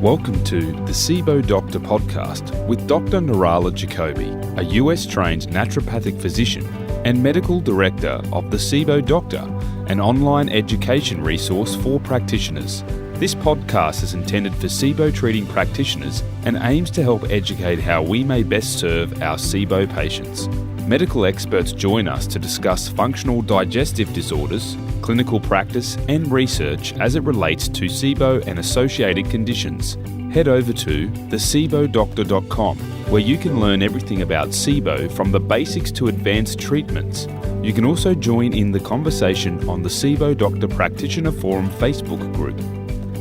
Welcome to the SIBO Doctor podcast with Dr. Nirala Jacoby, a US-trained naturopathic physician and medical director of the SIBO Doctor, an online education resource for practitioners. This podcast is intended for SIBO treating practitioners and aims to help educate how we may best serve our SIBO patients. Medical experts join us to discuss functional digestive disorders, clinical practice and research as it relates to SIBO and associated conditions. Head over to thesibodoctor.com where you can learn everything about SIBO from the basics to advanced treatments. You can also join in the conversation on the SIBO Doctor Practitioner Forum Facebook group.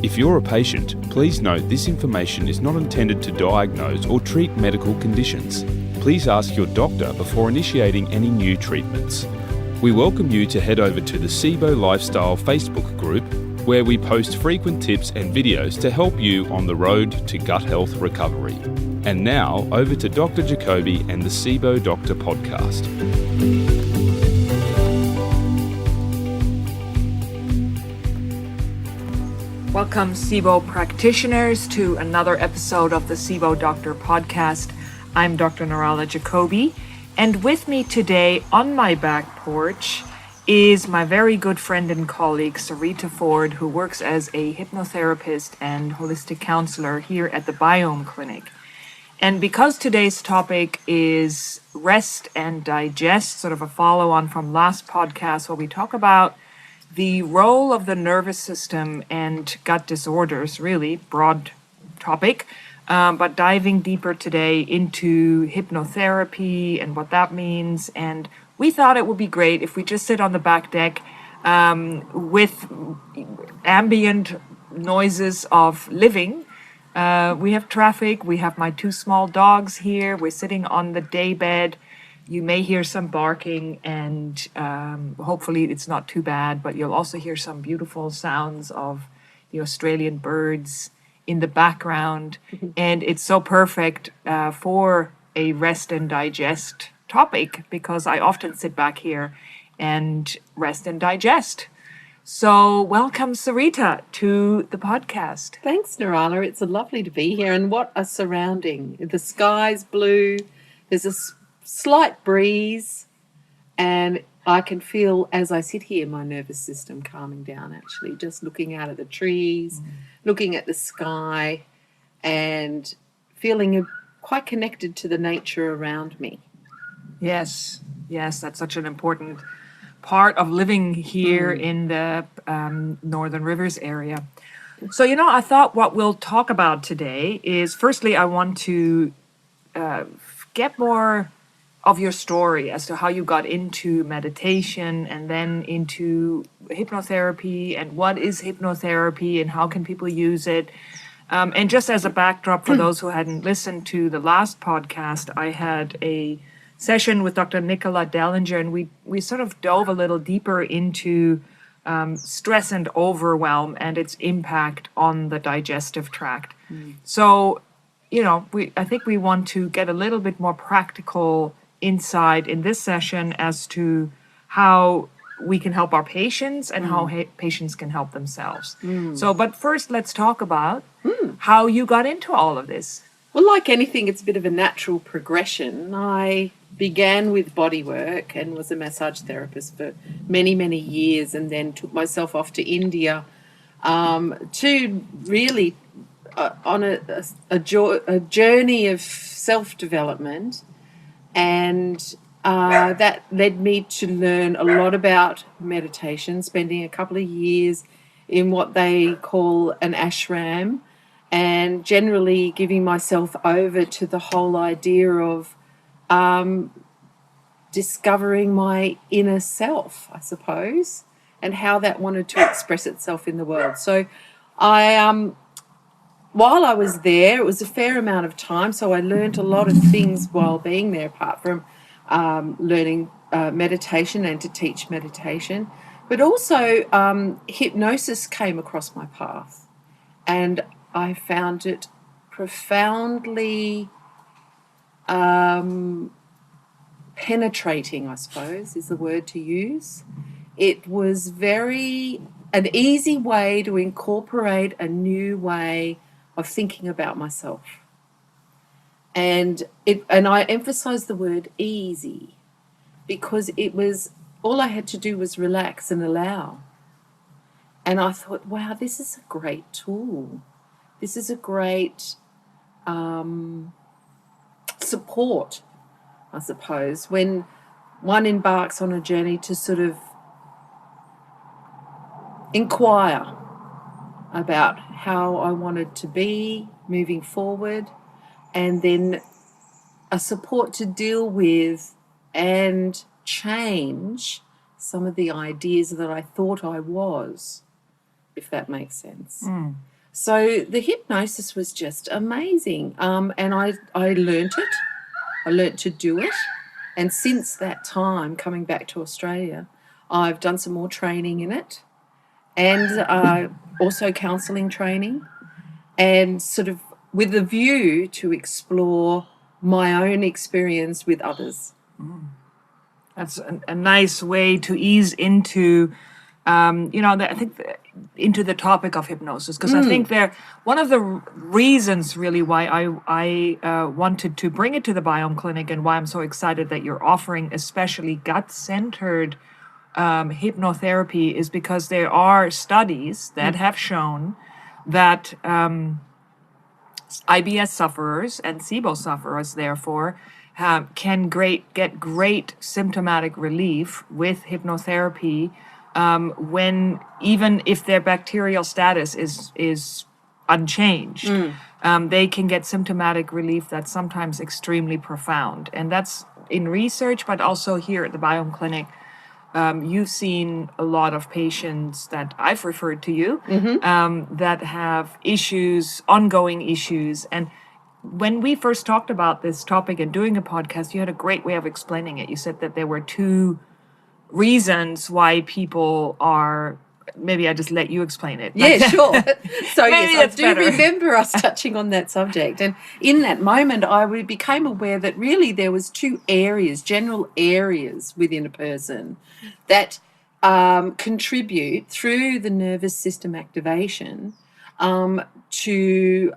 If you're a patient, please note this information is not intended to diagnose or treat medical conditions. Please ask your doctor before initiating any new treatments. We welcome you to head over to the SIBO Lifestyle Facebook group, where we post frequent tips and videos to help you on the road to gut health recovery. And now, over to Dr. Jacoby and the SIBO Doctor podcast. Welcome, SIBO practitioners, to another episode of the SIBO Doctor podcast. I'm Dr. Nirala Jacoby, and with me today on my back porch is my very good friend and colleague, Sarita Ford, who works as a hypnotherapist and holistic counselor here at the Biome Clinic. And because today's topic is rest and digest, sort of a follow-on from last podcast where we talk about the role of the nervous system and gut disorders, really broad topic, but diving deeper today into hypnotherapy and what that means. And we thought it would be great if we just sit on the back deck with ambient noises of living. We have traffic, we have my two small dogs here, we're sitting on the day bed. You may hear some barking and hopefully it's not too bad, but you'll also hear some beautiful sounds of the Australian birds in the background. And it's so perfect for a rest and digest topic because I often sit back here and rest and digest. So welcome, Sarita, to the podcast. Thanks, Nirala. It's lovely to be here. And what a surrounding. The sky's blue. There's a slight breeze, and I can feel as I sit here my nervous system calming down, actually, just looking out at the trees, looking at the sky, and feeling quite connected to the nature around me. Yes, that's such an important part of living here in the Northern Rivers area. So, I thought what we'll talk about today is, firstly, I want to get more of your story as to how you got into meditation and then into hypnotherapy, and what is hypnotherapy and how can people use it. And just as a backdrop for those who hadn't listened to the last podcast, I had a session with Dr. Nicola Dellinger, and we sort of dove a little deeper into stress and overwhelm and its impact on the digestive tract. So, I think we want to get a little bit more practical insight in this session as to how we can help our patients and how patients can help themselves. So, but first, let's talk about how you got into all of this. Well, like anything, it's a bit of a natural progression. I began with body work and was a massage therapist for many, many years, and then took myself off to India to really on a journey of self-development. And that led me to learn a lot about meditation, spending a couple of years in what they call an ashram, and generally giving myself over to the whole idea of discovering my inner self, I suppose, and how that wanted to express itself in the world. So while I was there, it was a fair amount of time, so I learned a lot of things while being there, apart from learning meditation and to teach meditation. But also hypnosis came across my path, and I found it profoundly penetrating, I suppose, is the word to use. It was an easy way to incorporate a new way of thinking about myself. And I emphasize the word easy because it was all I had to do was relax and allow. And I thought, wow, this is a great tool. This is a great support, I suppose, when one embarks on a journey to sort of inquire about how I wanted to be moving forward, and then a support to deal with and change some of the ideas that I thought I was, if that makes sense. So the hypnosis was just amazing. And I learnt it. I learnt to do it. And since that time, coming back to Australia, I've done some more training in it, and also counselling training, and sort of with the view to explore my own experience with others. That's a nice way to ease into, I think into the topic of hypnosis, because I think one of the reasons really why I wanted to bring it to the Biome Clinic and why I'm so excited that you're offering especially gut-centered hypnotherapy is because there are studies that have shown that IBS sufferers and SIBO sufferers, therefore, can get great symptomatic relief with hypnotherapy when, even if their bacterial status is unchanged, they can get symptomatic relief that's sometimes extremely profound. And that's in research, but also here at the Biome Clinic. You've seen a lot of patients that I've referred to you that have issues, ongoing issues. And when we first talked about this topic and doing a podcast, you had a great way of explaining it. You said that there were two reasons why people are, maybe I just let you explain it. Yeah, sure. So yes, I do better. remember us touching on that subject. And in that moment, I became aware that really there was two areas, general areas within a person that contribute through the nervous system activation to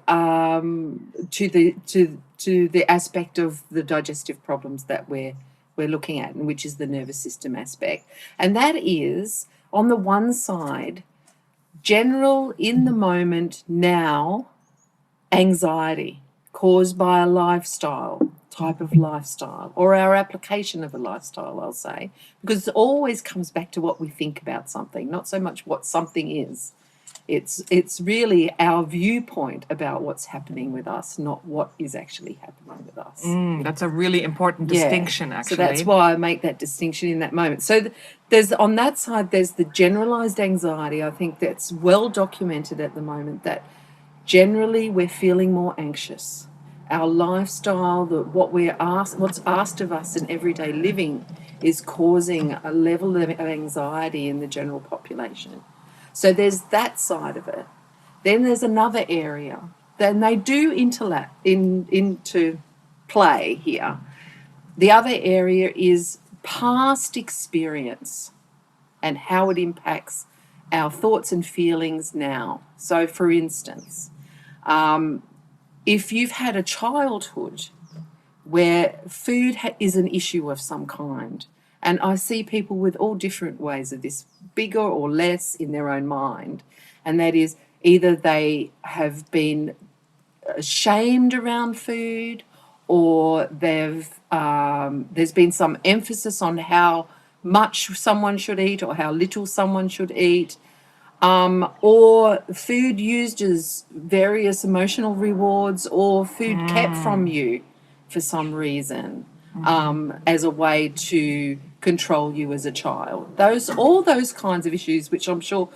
the aspect of the digestive problems that we're looking at, and which is the nervous system aspect. And that is, on the one side, general in the moment now anxiety caused by a lifestyle, type of lifestyle, or our application of a lifestyle, I'll say, because it always comes back to what we think about something, not so much what something is. It's really our viewpoint about what's happening with us, not what is actually happening with us. That's a really important distinction, actually. So that's why I make that distinction in that moment. So there's, on that side, there's the generalized anxiety. I think that's well documented at the moment, that generally we're feeling more anxious. Our lifestyle, what's asked of us in everyday living is causing a level of anxiety in the general population. So there's that side of it. Then there's another area. Then they do into play here. The other area is past experience and how it impacts our thoughts and feelings now. So, for instance, if you've had a childhood where food is an issue of some kind, and I see people with all different ways of this, bigger or less in their own mind, and that is either they have been shamed around food, or there's been some emphasis on how much someone should eat or how little someone should eat, or food used as various emotional rewards, or food kept from you for some reason, as a way to control you as a child. All those kinds of issues, which I'm sure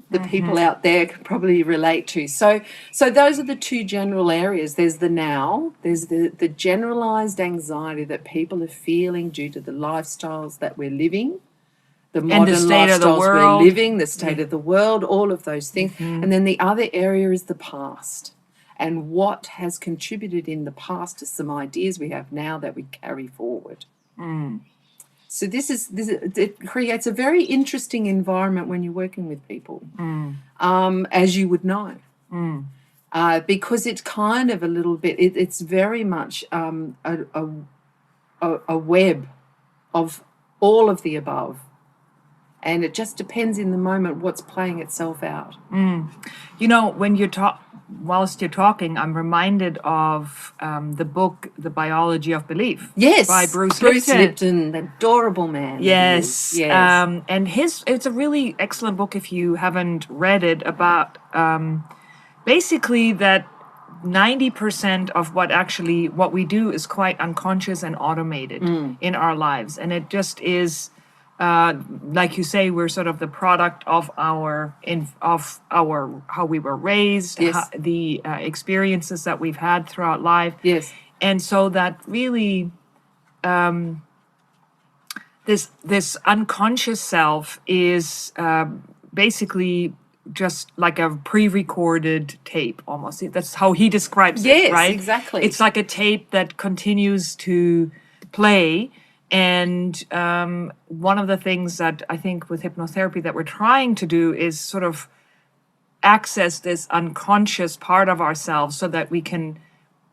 the people out there can probably relate to. So those are the two general areas. There's the now, there's the generalized anxiety that people are feeling due to the lifestyles that we're living, the modern lifestyles we're living, the state of the world, all of those things. And then the other area is the past, and what has contributed in the past to some ideas we have now that we carry forward. So it creates a very interesting environment when you're working with people, as you would know. because it's kind of a little bit, it's very much a web of all of the above. And it just depends in the moment what's playing itself out. You know, when you talk, whilst you're talking, I'm reminded of the book, The Biology of Belief. Yes, by Bruce Lipton, the adorable man. Yes, Yes. And it's a really excellent book if you haven't read it, about basically that 90% of what we do is quite unconscious and automated in our lives, and it just is. Like you say, we're sort of the product of our how we were raised, Yes. the experiences that we've had throughout life. Yes. And so that really, this unconscious self is basically just like a pre-recorded tape, almost. That's how he describes Yes, it, right? exactly. It's like a tape that continues to play. And one of the things that I think with hypnotherapy that we're trying to do is sort of access this unconscious part of ourselves so that we can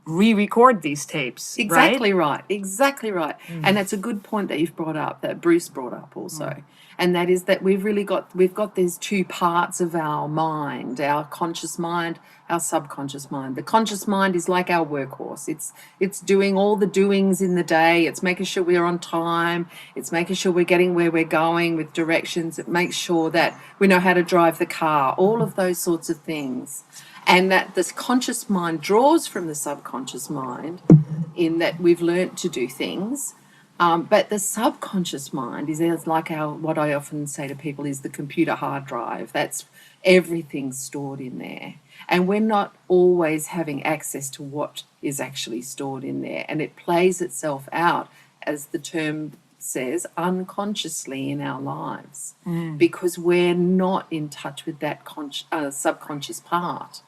re-record these tapes. Exactly right. Exactly right. And that's a good point that you've brought up, that Bruce brought up also. And that is that we've got these two parts of our mind, our conscious mind, our subconscious mind. The conscious mind is like our workhorse. It's doing all the doings in the day. It's making sure we're on time. It's making sure we're getting where we're going with directions. It makes sure that we know how to drive the car, all of those sorts of things. And that this conscious mind draws from the subconscious mind in that we've learnt to do things. But the subconscious mind is like what I often say to people is the computer hard drive. That's everything stored in there. And we're not always having access to what is actually stored in there. And it plays itself out, as the term says, unconsciously in our lives because we're not in touch with that subconscious part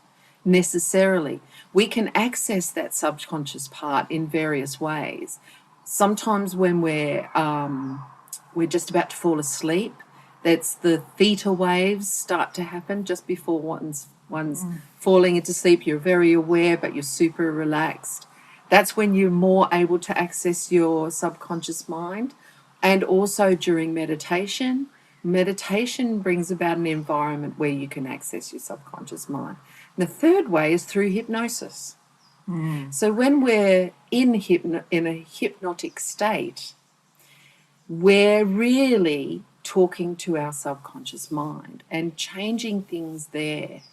necessarily. We can access that subconscious part in various ways. Sometimes when we're just about to fall asleep, that's the theta waves start to happen just before one's falling into sleep. You're very aware, but you're super relaxed. That's when you're more able to access your subconscious mind. And also during meditation. Meditation brings about an environment where you can access your subconscious mind. And the third way is through hypnosis. So when we're in a hypnotic state, we're really talking to our subconscious mind and changing things there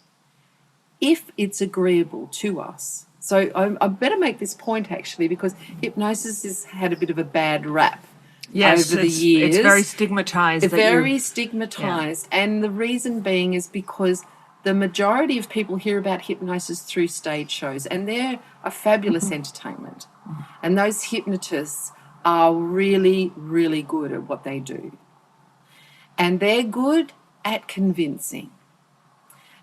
if it's agreeable to us. So I better make this point actually, because hypnosis has had a bit of a bad rap over the years. It's very stigmatized. Very stigmatized. Yeah. And the reason being is because the majority of people hear about hypnosis through stage shows, and they're a fabulous entertainment. And those hypnotists are really, really good at what they do. And they're good at convincing.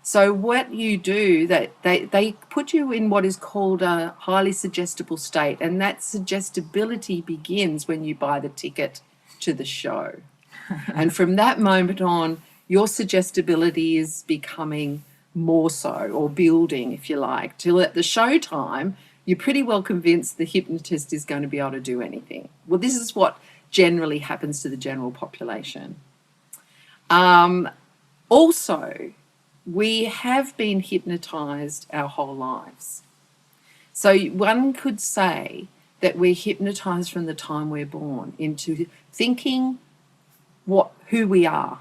So what you do, that they put you in what is called a highly suggestible state, and that suggestibility begins when you buy the ticket to the show. And from that moment on, your suggestibility is becoming more so, or building, if you like, till at the show time, you're pretty well convinced the hypnotist is going to be able to do anything. Well, this is what generally happens to the general population. Also, we have been hypnotized our whole lives. So one could say that we're hypnotized from the time we're born into thinking who we are.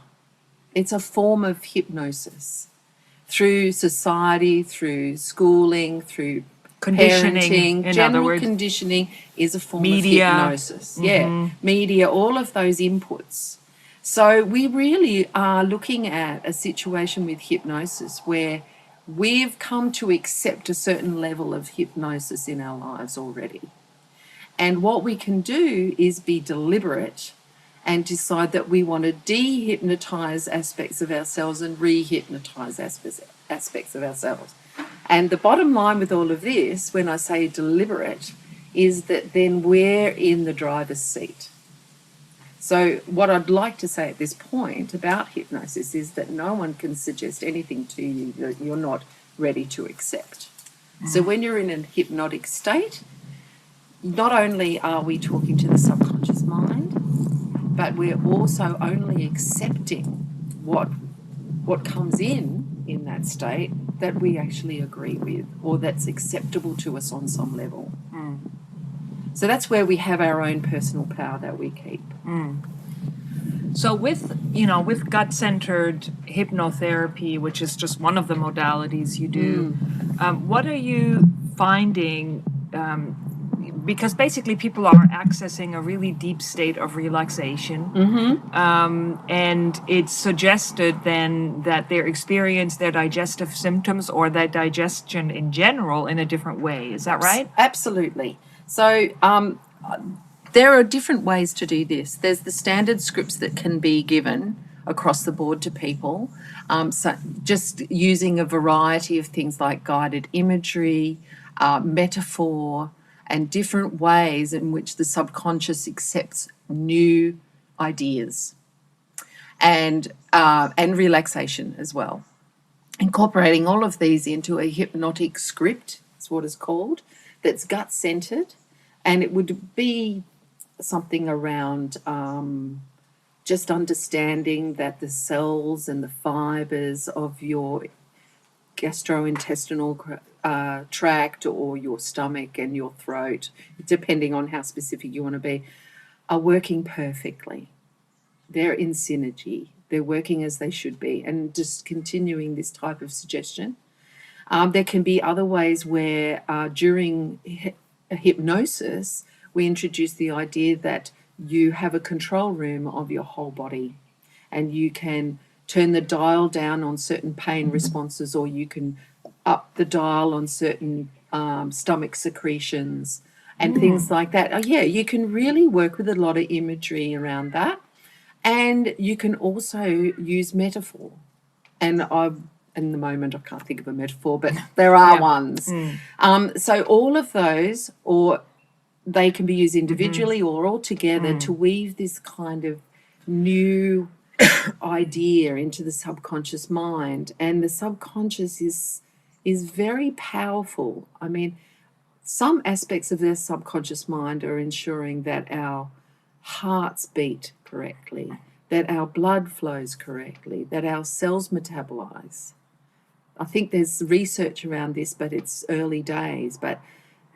It's a form of hypnosis through society, through schooling, through conditioning. Parenting. General conditioning is a form of hypnosis. Yeah, media, all of those inputs. So we really are looking at a situation with hypnosis where we've come to accept a certain level of hypnosis in our lives already. And what we can do is be deliberate and decide that we want to de-hypnotize aspects of ourselves and re-hypnotize aspects of ourselves. And the bottom line with all of this, when I say deliberate, is that then we're in the driver's seat. So what I'd like to say at this point about hypnosis is that no one can suggest anything to you that you're not ready to accept. So when you're in a hypnotic state, not only are we talking to the subconscious mind, but we're also only accepting what comes in that state that we actually agree with or that's acceptable to us on some level. So that's where we have our own personal power that we keep. So with gut-centered hypnotherapy, which is just one of the modalities you do, what are you finding? Because basically people are accessing a really deep state of relaxation, and it's suggested then that they experience their digestive symptoms or their digestion in general in a different way. Is that right? Absolutely. So there are different ways to do this. There's the standard scripts that can be given across the board to people. So just using a variety of things like guided imagery, metaphor, and different ways in which the subconscious accepts new ideas and relaxation as well. Incorporating all of these into a hypnotic script, is what it's called, that's gut-centered, and it would be something around just understanding that the cells and the fibers of your gastrointestinal tract or your stomach and your throat, depending on how specific you want to be, are working perfectly. They're in synergy. They're working as they should be, and just continuing this type of suggestion. There can be other ways where during hypnosis, we introduce the idea that you have a control room of your whole body, and you can turn the dial down on certain pain responses, or you can up the dial on certain stomach secretions and things like that. Oh, yeah, you can really work with a lot of imagery around that. And you can also use metaphor. And in the moment, I can't think of a metaphor, but there are ones. So all of those, or they can be used individually or all together to weave this kind of new idea into the subconscious mind. And the subconscious is very powerful. I mean, some aspects of their subconscious mind are ensuring that our hearts beat correctly, that our blood flows correctly, that our cells metabolize. I think there's research around this, but it's early days. But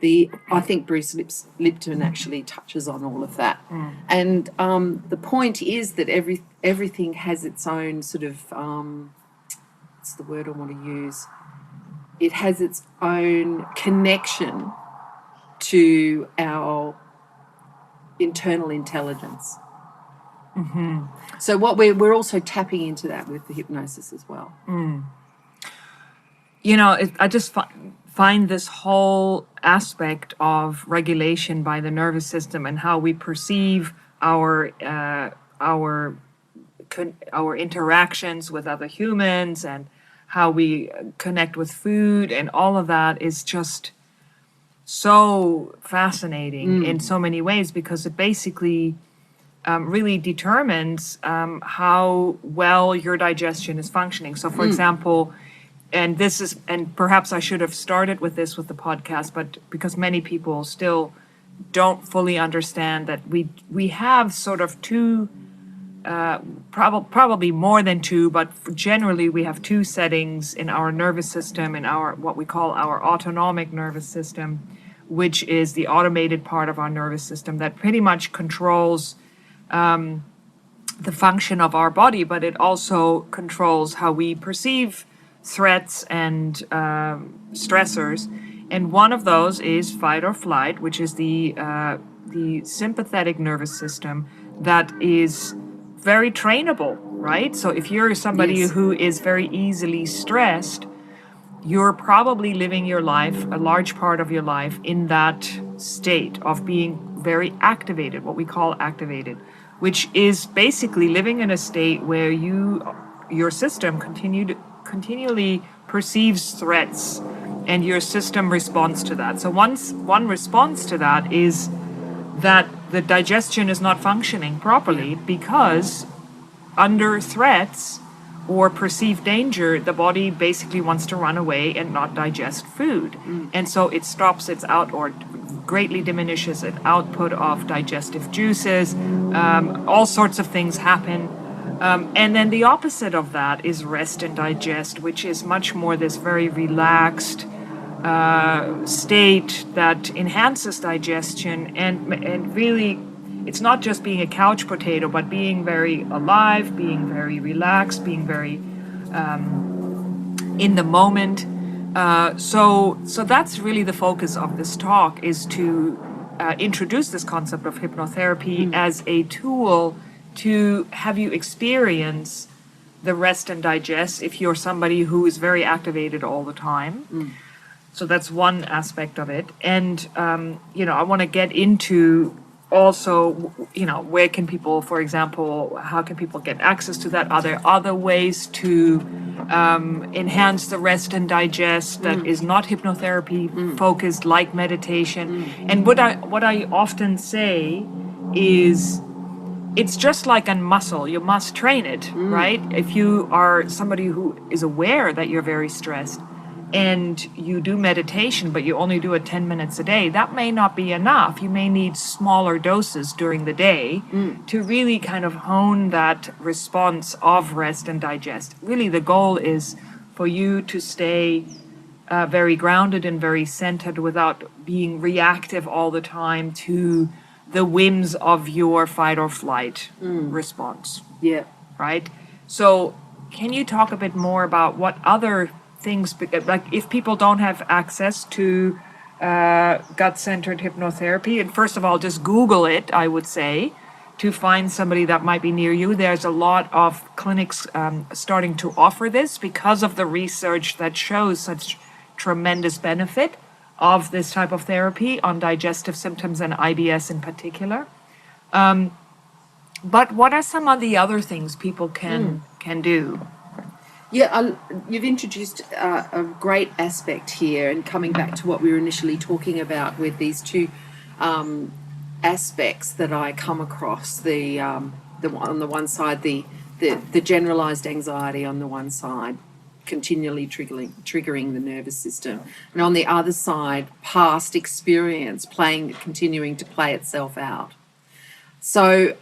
I think Bruce Lipton actually touches on all of that. And the point is that everything has its own sort of, what's the word I want to use? It has its own connection to our internal intelligence. So what we're also tapping into that with the hypnosis as well. You know, I just find this whole aspect of regulation by the nervous system and how we perceive our interactions with other humans and how we connect with food and all of that is just so fascinating in so many ways, because it basically really determines how well your digestion is functioning. So, for example, and perhaps I should have started with this with the podcast, but because many people still don't fully understand that we have sort of two, probably more than two, but generally we have two settings in our nervous system, in our what we call our autonomic nervous system, which is the automated part of our nervous system that pretty much controls the function of our body, but it also controls how we perceive threats and stressors. And one of those is fight or flight, which is the sympathetic nervous system that is very trainable, right? So if you're somebody who is very easily stressed, you're probably living your life, a large part of your life, in that state of being very activated, what we call activated, which is basically living in a state where your system continually perceives threats and your system responds to that. So one response to that is that the digestion is not functioning properly because under threats, or perceived danger, the body basically wants to run away and not digest food. And so it stops its out or greatly diminishes its output of digestive juices. All sorts of things happen. And then the opposite of that is rest and digest, which is much more this very relaxed state that enhances digestion and really it's not just being a couch potato, but being very alive, being very relaxed, being very in the moment. So that's really the focus of this talk, is to introduce this concept of hypnotherapy as a tool to have you experience the rest and digest if you're somebody who is very activated all the time. So that's one aspect of it. And, I want to get into also, where can people, for example, how can people get access to that? Are there other ways to enhance the rest and digest that is not hypnotherapy focused, like meditation? And what I often say is, it's just like a muscle. You must train it, right? If you are somebody who is aware that you're very stressed and you do meditation, but you only do it 10 minutes a day, that may not be enough. You may need smaller doses during the day to really kind of hone that response of rest and digest. Really, the goal is for you to stay very grounded and very centered without being reactive all the time to the whims of your fight or flight response. Yeah. Right? So can you talk a bit more about what other things, like if people don't have access to gut-centered hypnotherapy, and first of all, just Google it, I would say, to find somebody that might be near you. There's a lot of clinics starting to offer this because of the research that shows such tremendous benefit of this type of therapy on digestive symptoms and IBS in particular. But what are some of the other things people can do? Yeah, you've introduced a great aspect here, and coming back to what we were initially talking about with these two aspects that I come across, the on the one side, the generalized anxiety on the one side, continually triggering the nervous system, and on the other side, past experience continuing to play itself out. So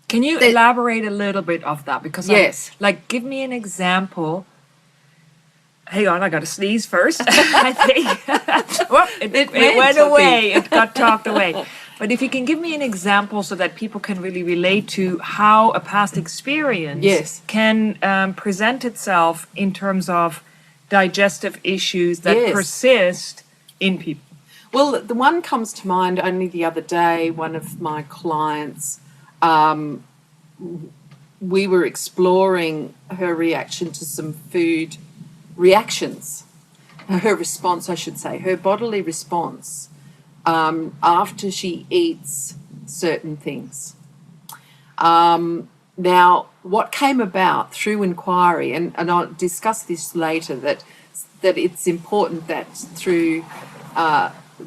can you elaborate a little bit of that? Because yes, give me an example. Hang on, I got to sneeze first. I think Whoop, it went away. It got talked away. But if you can give me an example so that people can really relate to how a past experience can present itself in terms of digestive issues that persist in people. Well, the one comes to mind only the other day. One of my clients, we were exploring her reaction to some food reactions, her response, I should say, her bodily response after she eats certain things. Now, what came about through inquiry, and I'll discuss this later, that it's important that through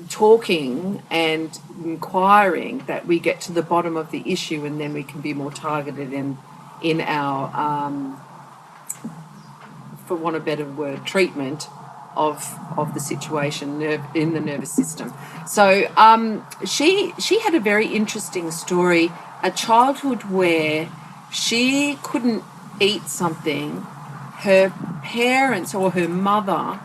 talking and inquiring that we get to the bottom of the issue, and then we can be more targeted in our, for want of a better word, treatment of the situation in the nervous system. So she had a very interesting story, a childhood where she couldn't eat something. Her parents or her mother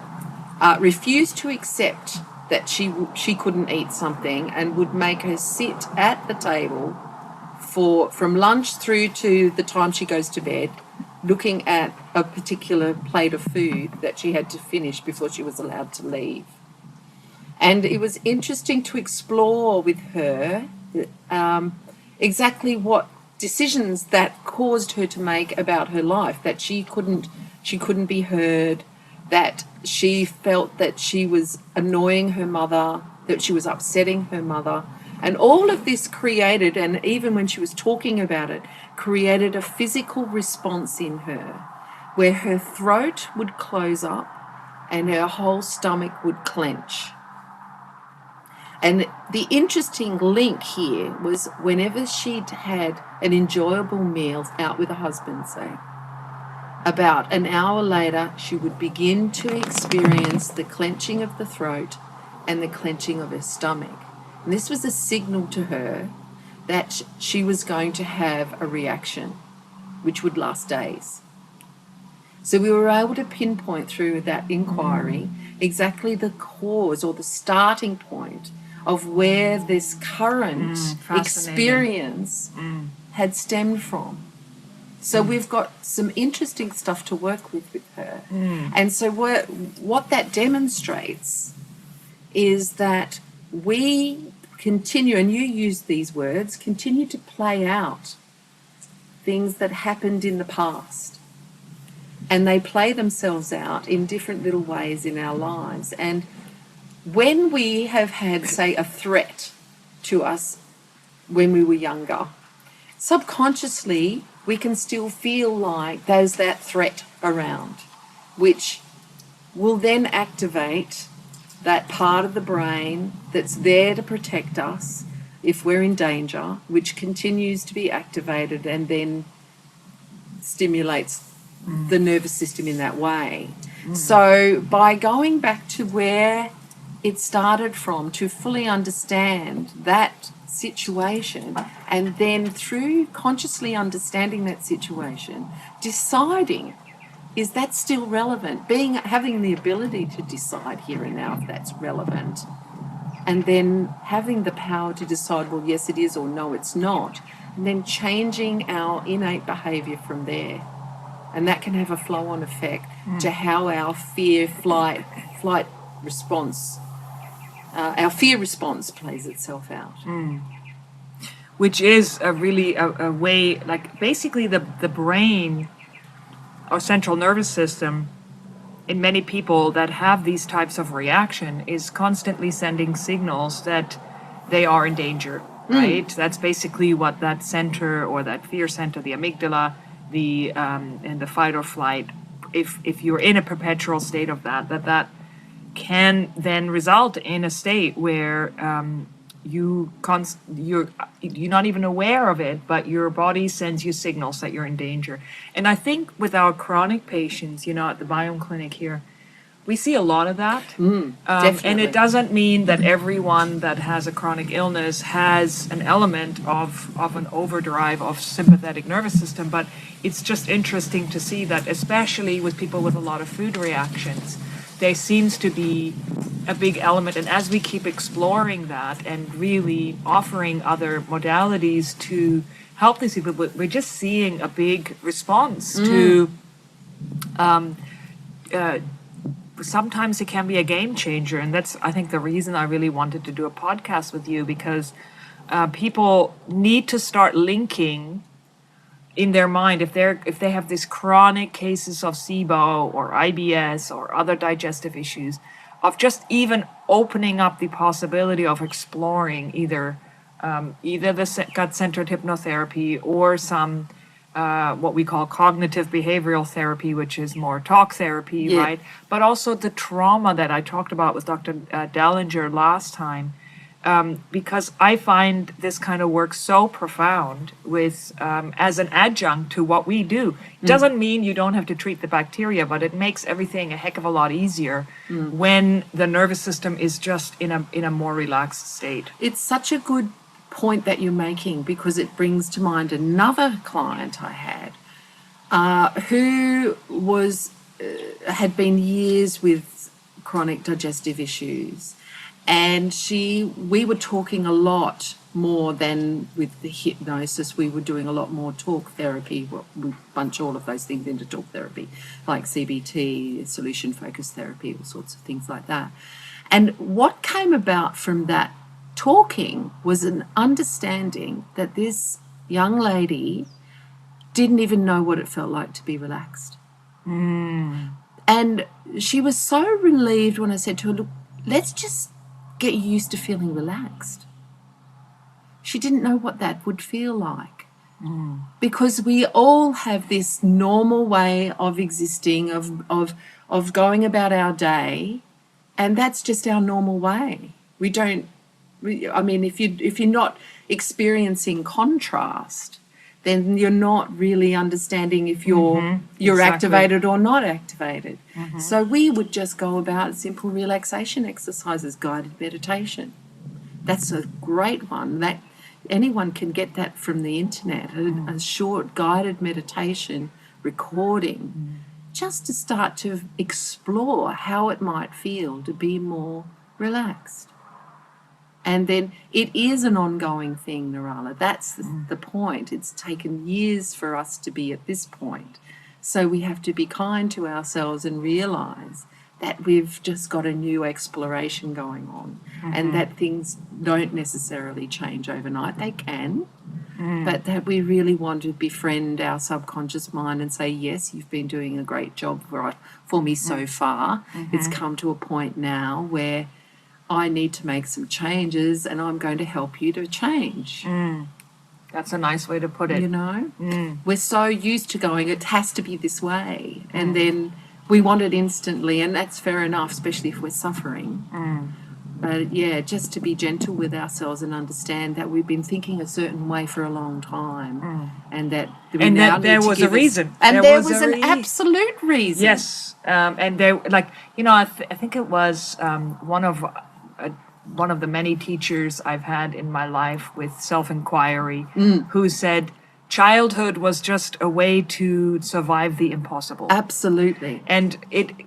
refused to accept that she couldn't eat something, and would make her sit at the table from lunch through to the time she goes to bed, looking at a particular plate of food that she had to finish before she was allowed to leave. And it was interesting to explore with her exactly what decisions that caused her to make about her life, that she couldn't be heard, that she felt that she was annoying her mother, that she was upsetting her mother. And all of this created, and even when she was talking about it, created a physical response in her where her throat would close up and her whole stomach would clench. And the interesting link here was whenever she'd had an enjoyable meal out with a husband, say, About an hour later, she would begin to experience the clenching of the throat and the clenching of her stomach. And this was a signal to her that she was going to have a reaction, which would last days. So we were able to pinpoint through that inquiry exactly the cause or the starting point of where this current experience had stemmed from. So we've got some interesting stuff to work with her. And so what that demonstrates is that we continue, and you use these words, continue to play out things that happened in the past. And they play themselves out in different little ways in our lives. And when we have had, say, a threat to us when we were younger, subconsciously we can still feel like there's that threat around, which will then activate that part of the brain that's there to protect us if we're in danger, which continues to be activated and then stimulates the nervous system in that way. So by going back to where it started from, to fully understand that situation, and then through consciously understanding that situation, deciding, is that still relevant? Having the ability to decide here and now if that's relevant, and then having the power to decide, well, yes, it is, or no, it's not, and then changing our innate behaviour from there. And that can have a flow-on effect to how our flight response, our fear response plays itself out. Which is a way, like basically the brain or central nervous system in many people that have these types of reaction is constantly sending signals that they are in danger, right? That's basically what that center or that fear center, the amygdala, and the fight or flight, if you're in a perpetual state of that can then result in a state where you're not even aware of it, but your body sends you signals that you're in danger. And I think with our chronic patients, at the Biome Clinic here, we see a lot of that. And it doesn't mean that everyone that has a chronic illness has an element of an overdrive of sympathetic nervous system, but it's just interesting to see that, especially with people with a lot of food reactions, there seems to be a big element. And as we keep exploring that and really offering other modalities to help these people, we're just seeing a big response to sometimes it can be a game changer. And that's, I think, the reason I really wanted to do a podcast with you, because people need to start linking in their mind, if they have these chronic cases of SIBO or IBS or other digestive issues, of just even opening up the possibility of exploring either the gut-centered hypnotherapy or some what we call cognitive behavioral therapy, which is more talk therapy, right? But also the trauma that I talked about with Dr. Dellinger last time, because I find this kind of work so profound with as an adjunct to what we do. It doesn't mean you don't have to treat the bacteria, but it makes everything a heck of a lot easier when the nervous system is just in a more relaxed state. It's such a good point that you're making, because it brings to mind another client I had who had been years with chronic digestive issues. And we were talking a lot more than with the hypnosis. We were doing a lot more talk therapy. We bunch all of those things into talk therapy, like CBT, solution-focused therapy, all sorts of things like that. And what came about from that talking was an understanding that this young lady didn't even know what it felt like to be relaxed. And she was so relieved when I said to her, look, let's just get you used to feeling relaxed. She didn't know what that would feel like. Because we all have this normal way of existing, of going about our day, and that's just our normal way. If you're not experiencing contrast, then you're not really understanding if you're Exactly. activated or not activated. So we would just go about simple relaxation exercises, guided meditation. That's a great one. That anyone can get that from the internet. A short guided meditation recording, just to start to explore how it might feel to be more relaxed. And then it is an ongoing thing, Narala. That's the point. It's taken years for us to be at this point. So we have to be kind to ourselves and realise that we've just got a new exploration going on, and that things don't necessarily change overnight. They can, but that we really want to befriend our subconscious mind and say, yes, you've been doing a great job for me so far. It's come to a point now where I need to make some changes, and I'm going to help you to change. That's a nice way to put it. You know, we're so used to going, it has to be this way, and then we want it instantly, and that's fair enough, especially if we're suffering. But yeah, just to be gentle with ourselves and understand that we've been thinking a certain way for a long time, and that we now there need to was a give reason. And there was an absolute reason. Yes, and there, like, you know, I think it was one of the many teachers I've had in my life with self-inquiry who said childhood was just a way to survive the impossible. Absolutely. And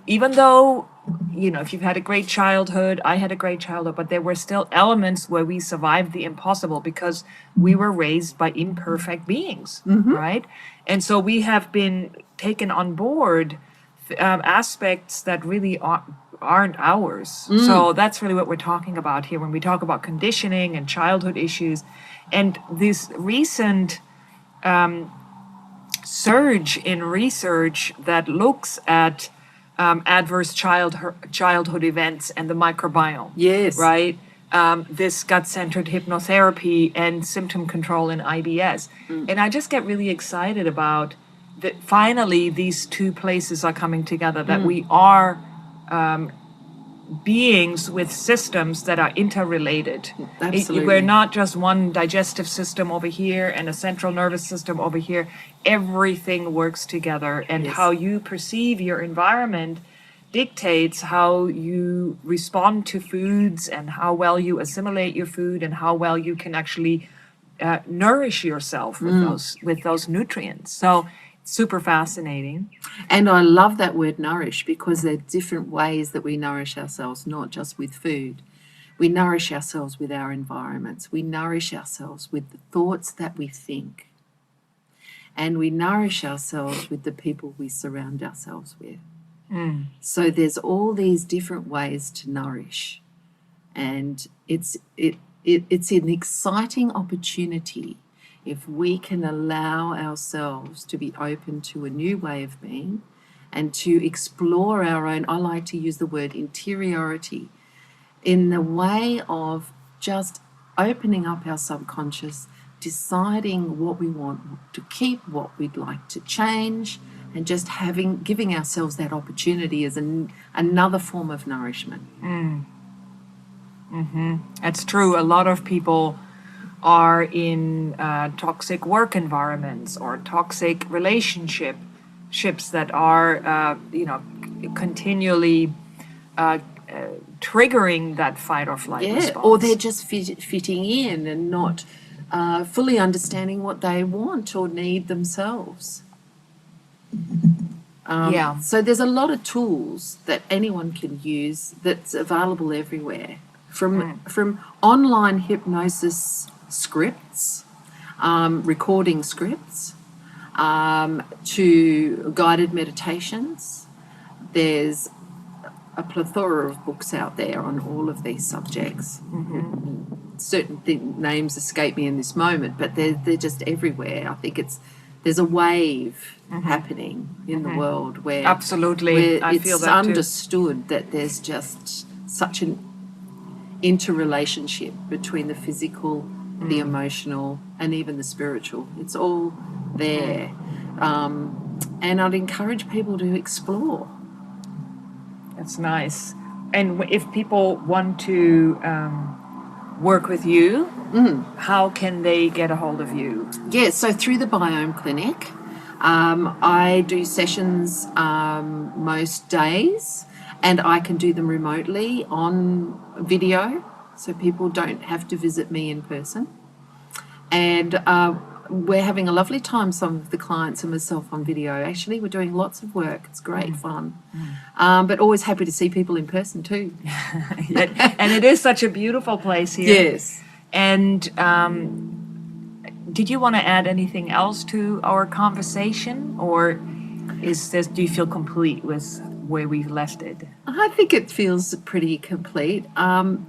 even though, you know, if you've had a great childhood, I had a great childhood, but there were still elements where we survived the impossible because we were raised by imperfect beings, right? And so we have been taken on board aspects that really aren't ours. So that's really what we're talking about here when we talk about conditioning and childhood issues. And this recent surge in research that looks at adverse childhood events and the microbiome. Yes. Right? This gut-centered hypnotherapy and symptom control in IBS. And I just get really excited about that finally these two places are coming together, that we are beings with systems that are interrelated. Absolutely. We're not just one digestive system over here and a central nervous system over here. Everything works together, and how you perceive your environment dictates how you respond to foods and how well you assimilate your food and how well you can actually nourish yourself with those nutrients. So super fascinating. And I love that word nourish, because there are different ways that we nourish ourselves, not just with food. We nourish ourselves with our environments. We nourish ourselves with the thoughts that we think. And we nourish ourselves with the people we surround ourselves with. So there's all these different ways to nourish. And it's an exciting opportunity if we can allow ourselves to be open to a new way of being and to explore our own, I like to use the word interiority, in the way of just opening up our subconscious, deciding what we want to keep, what we'd like to change, and just giving ourselves that opportunity as another form of nourishment. That's true. A lot of people are in toxic work environments or toxic relationships that are, continually triggering that fight or flight response. Or they're just fitting in and not fully understanding what they want or need themselves. So there's a lot of tools that anyone can use that's available everywhere, from online hypnosis scripts, recording scripts, to guided meditations. There's a plethora of books out there on all of these subjects. Certain names escape me in this moment, but they're just everywhere. I think there's a wave happening in the world where absolutely, I it's feel that understood that there's just such an interrelationship between the physical, the emotional, and even the spiritual. It's all there. And I'd encourage people to explore. That's nice. And if people want to work with you, how can they get a hold of you? Yeah, so through the Biome Clinic, I do sessions most days, and I can do them remotely on video, so people don't have to visit me in person. And we're having a lovely time, some of the clients and myself, on video. Actually, we're doing lots of work. It's great fun. But always happy to see people in person too. And it is such a beautiful place here. Yes. And did you want to add anything else to our conversation, or do you feel complete with where we've left it? I think it feels pretty complete. I'm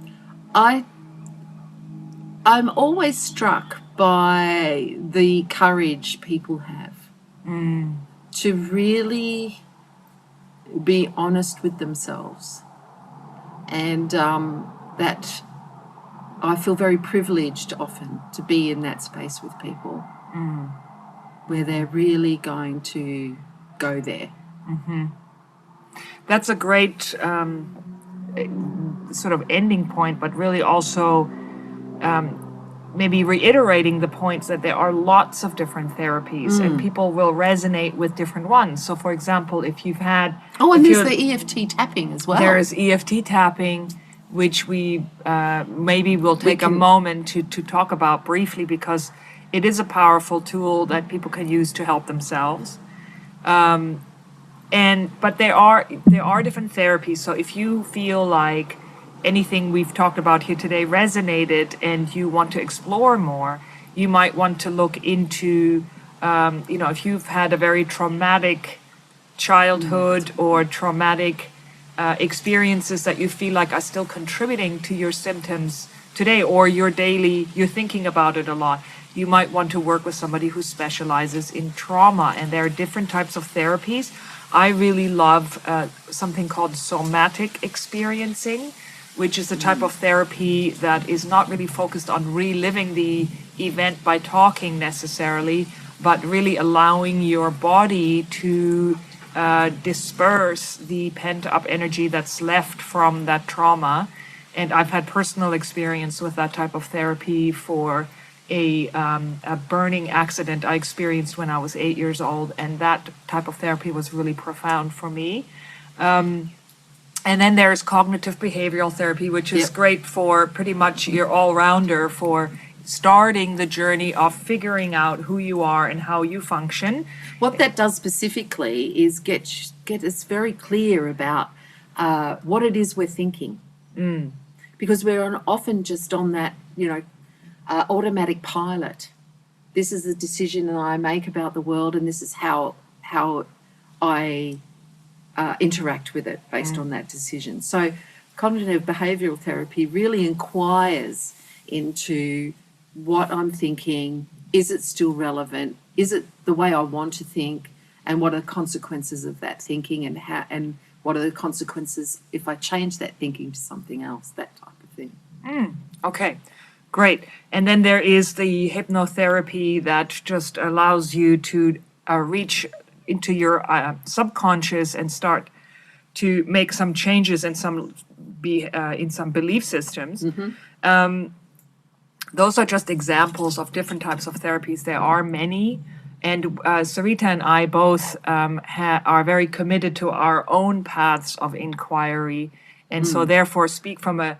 always struck by the courage people have to really be honest with themselves, and that I feel very privileged often to be in that space with people where they're really going to go there. That's a great sort of ending point, but really also maybe reiterating the points that there are lots of different therapies and people will resonate with different ones. So, for example, if you've had... Oh, and there's the EFT tapping as well. There is EFT tapping, which we maybe will take a moment to talk about briefly, because it is a powerful tool that people can use to help themselves. But there are different therapies. So if you feel like anything we've talked about here today resonated and you want to explore more, you might want to look into, if you've had a very traumatic childhood or traumatic experiences that you feel like are still contributing to your symptoms today, or you're thinking about it a lot, you might want to work with somebody who specializes in trauma. And there are different types of therapies. I really love something called somatic experiencing, which is a type of therapy that is not really focused on reliving the event by talking necessarily, but really allowing your body to disperse the pent-up energy that's left from that trauma. And I've had personal experience with that type of therapy for a burning accident I experienced when I was 8 years old, and that type of therapy was really profound for me. And then there's cognitive behavioral therapy, which is great for pretty much your all-rounder for starting the journey of figuring out who you are and how you function. What that does specifically is get us very clear about what it is we're thinking. Because we're often just on that, automatic pilot. This is the decision that I make about the world, and this is how I interact with it based on that decision. So cognitive behavioral therapy really inquires into what I'm thinking. Is it still relevant? Is it the way I want to think? And what are the consequences of that thinking, and what are the consequences if I change that thinking to something else, that type of thing. Okay, great. And then there is the hypnotherapy that just allows you to reach into your subconscious and start to make some changes in some belief systems. Those are just examples of different types of therapies. There are many, and Sarita and I both are very committed to our own paths of inquiry, and so therefore speak from a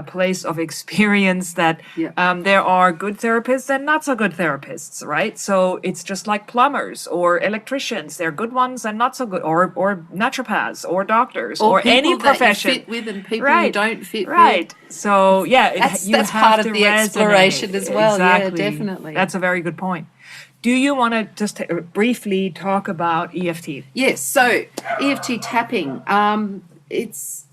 place of experience that there are good therapists and not so good therapists, right? So it's just like plumbers or electricians. They're good ones and not so good, or naturopaths or doctors or any profession. That you fit with and people you don't fit with. Right. So that's part of the exploration as well. Exactly. Yeah, definitely. That's a very good point. Do you want to just briefly talk about EFT? Yes. So EFT tapping. Its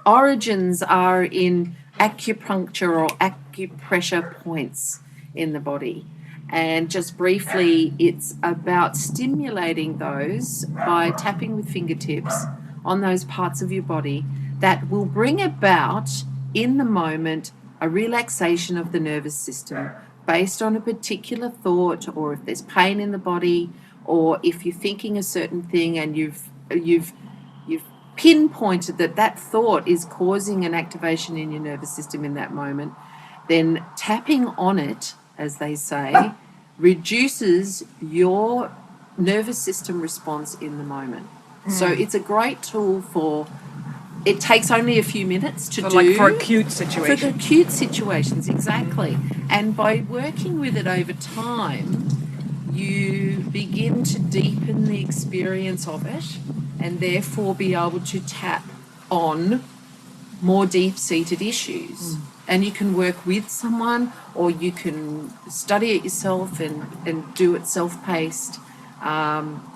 origins are in acupuncture or acupressure points in the body. And just briefly, it's about stimulating those by tapping with fingertips on those parts of your body that will bring about, in the moment, a relaxation of the nervous system based on a particular thought, or if there's pain in the body, or if you're thinking a certain thing and you've pinpointed that thought is causing an activation in your nervous system in that moment, then tapping on it, as they say, reduces your nervous system response in the moment. So it's a great tool for, it takes only a few minutes to do. Like for acute situations. For the acute situations, exactly. And by working with it over time, you begin to deepen the experience of it and therefore be able to tap on more deep-seated issues. And you can work with someone, or you can study it yourself and do it self-paced.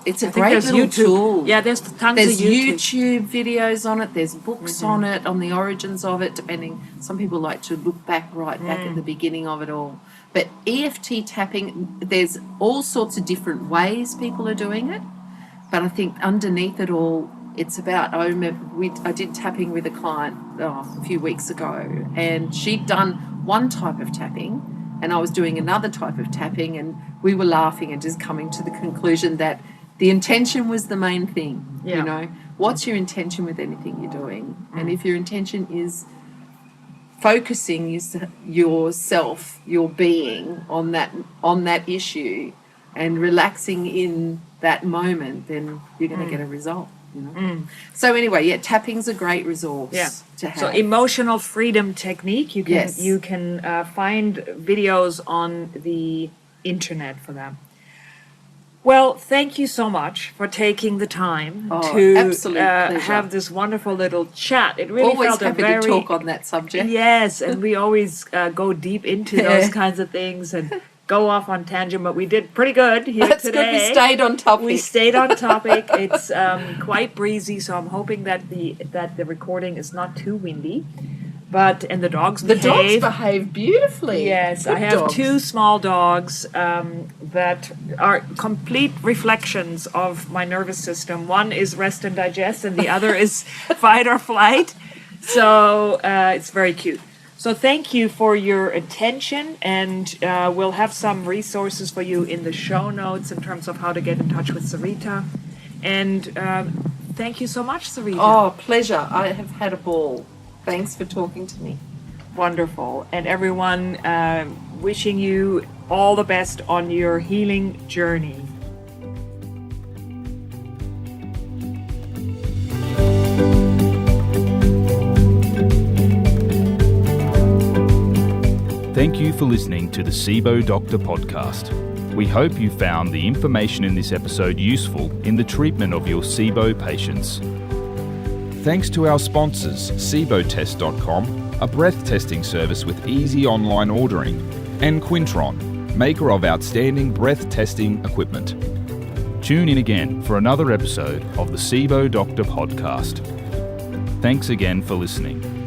It's a great little tool. Yeah, there's tons There's of YouTube videos on it. There's books on it, on the origins of it, depending. Some people like to look back at the beginning of it all. But EFT tapping, there's all sorts of different ways people are doing it. But I think underneath it all, it's about, I did tapping with a client a few weeks ago, and she'd done one type of tapping, and I was doing another type of tapping, and we were laughing and just coming to the conclusion that the intention was the main thing. Yeah. You know, what's your intention with anything you're doing? And if your intention is focusing yourself, your being on that issue and relaxing in that moment, then you're going to get a result. You know? So anyway, yeah, tapping's a great resource to have. So emotional freedom technique. You can find videos on the internet for them. Well, thank you so much for taking the time to have this wonderful little chat. It really always felt happy to talk on that subject. Yes, and we always go deep into those kinds of things and go off on tangent, but we did pretty good here That's today. Good. We stayed on topic. We stayed on topic. It's quite breezy, so I'm hoping that the recording is not too windy. And the dogs behave beautifully. Yes, Good I have dogs. 2 small dogs that are complete reflections of my nervous system. One is rest and digest, and the other is fight or flight. So it's very cute. So thank you for your attention, and we'll have some resources for you in the show notes in terms of how to get in touch with Sarita. And thank you so much, Sarita. Oh, pleasure. I have had a ball. Thanks for talking to me. Wonderful. And everyone, wishing you all the best on your healing journey. Thank you for listening to the SIBO Doctor podcast. We hope you found the information in this episode useful in the treatment of your SIBO patients. Thanks to our sponsors, SIBOtest.com, a breath testing service with easy online ordering, and Quintron, maker of outstanding breath testing equipment. Tune in again for another episode of the SIBO Doctor podcast. Thanks again for listening.